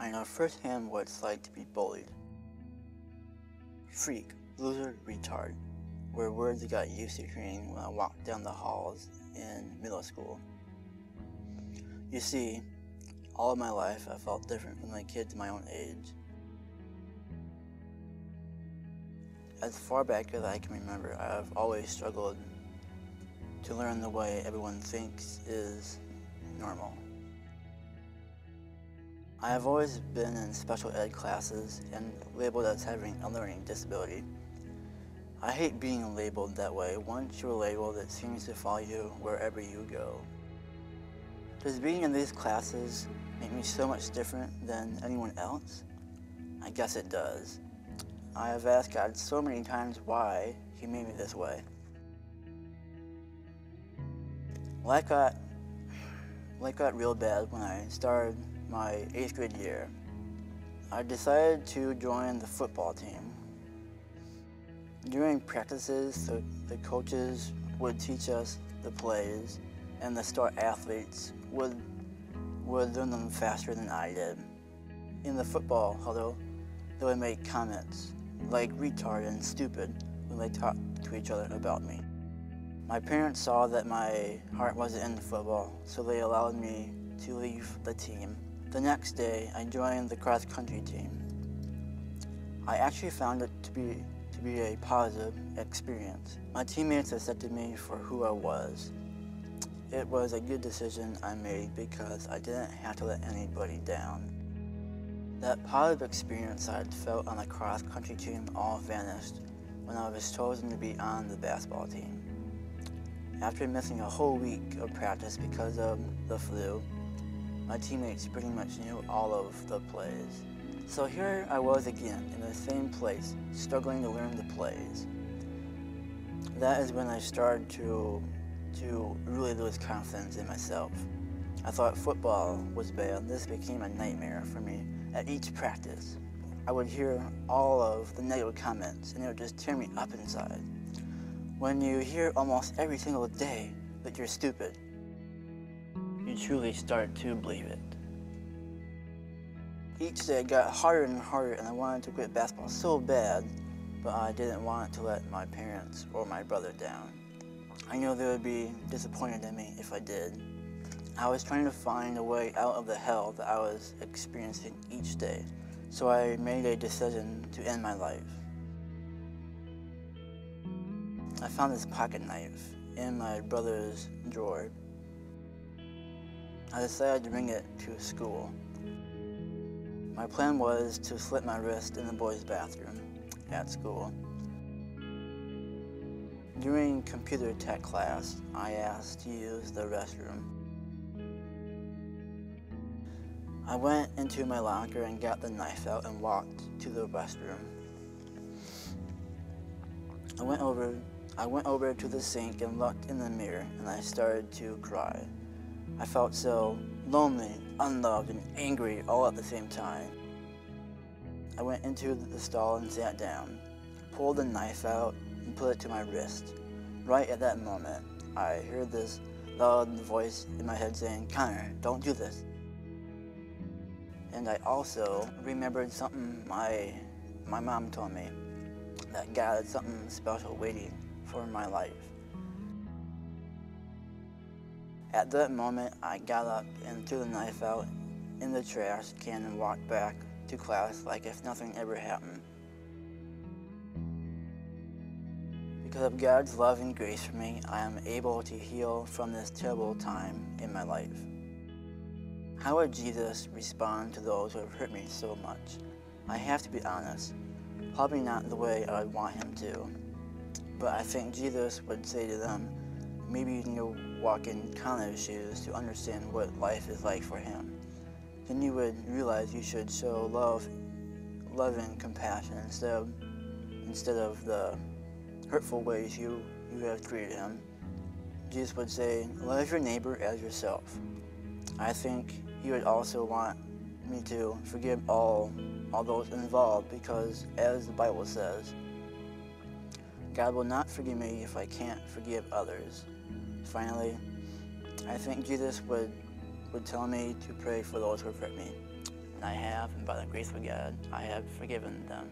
I know firsthand what it's like to be bullied. Freak, loser, retard were words I got used to hearing when I walked down the halls in middle school. You see, all of my life I felt different from the kids my own age. As far back as I can remember, I have always struggled to learn the way everyone thinks is normal. I have always been in special ed classes and labeled as having a learning disability. I hate being labeled that way. Once you're labeled, it seems to follow you wherever you go. Does being in these classes make me so much different than anyone else? I guess it does. I have asked God so many times why He made me this way. Life got real bad when I started my 8th grade year. I decided to join the football team. During practices, the coaches would teach us the plays, and the star athletes would learn them faster than I did. In the football huddle, they would make comments like retard and stupid when they talked to each other about me. My parents saw that my heart wasn't in football, so they allowed me to leave the team. The next day, I joined the cross-country team. I actually found it to be a positive experience. My teammates accepted me for who I was. It was a good decision I made because I didn't have to let anybody down. That positive experience I had felt on the cross-country team all vanished when I was chosen to be on the basketball team. After missing a whole week of practice because of the flu, my teammates pretty much knew all of the plays. So here I was again in the same place, struggling to learn the plays. That is when I started to really lose confidence in myself. I thought football was bad. This became a nightmare for me. At each practice, I would hear all of the negative comments, and it would just tear me up inside. When you hear almost every single day that you're stupid, you truly start to believe it. Each day it got harder and harder, and I wanted to quit basketball so bad, but I didn't want to let my parents or my brother down. I knew they would be disappointed in me if I did. I was trying to find a way out of the hell that I was experiencing each day, so I made a decision to end my life. I found this pocket knife in my brother's drawer. I decided to bring it to school. My plan was to slit my wrist in the boys' bathroom at school. During computer tech class, I asked to use the restroom. I went into my locker and got the knife out and walked to the restroom. I went over to the sink and looked in the mirror, and I started to cry. I felt so lonely, unloved, and angry all at the same time. I went into the stall and sat down, pulled the knife out, and put it to my wrist. Right at that moment, I heard this loud voice in my head saying, "Connor, don't do this." And I also remembered something my mom told me, that God had something special waiting for my life. At that moment, I got up and threw the knife out in the trash can and walked back to class like if nothing ever happened. Because of God's love and grace for me, I am able to heal from this terrible time in my life. How would Jesus respond to those who have hurt me so much? I have to be honest, probably not the way I would want him to. But I think Jesus would say to them, maybe you need to walk in Connor's shoes to understand what life is like for him. Then you would realize you should show love and compassion instead of the hurtful ways you have treated him. Jesus would say, love your neighbor as yourself. I think he would also want me to forgive all those involved, because as the Bible says, God will not forgive me if I can't forgive others. Finally, I think Jesus would tell me to pray for those who have hurt me. and I have, and by the grace of God, I have forgiven them.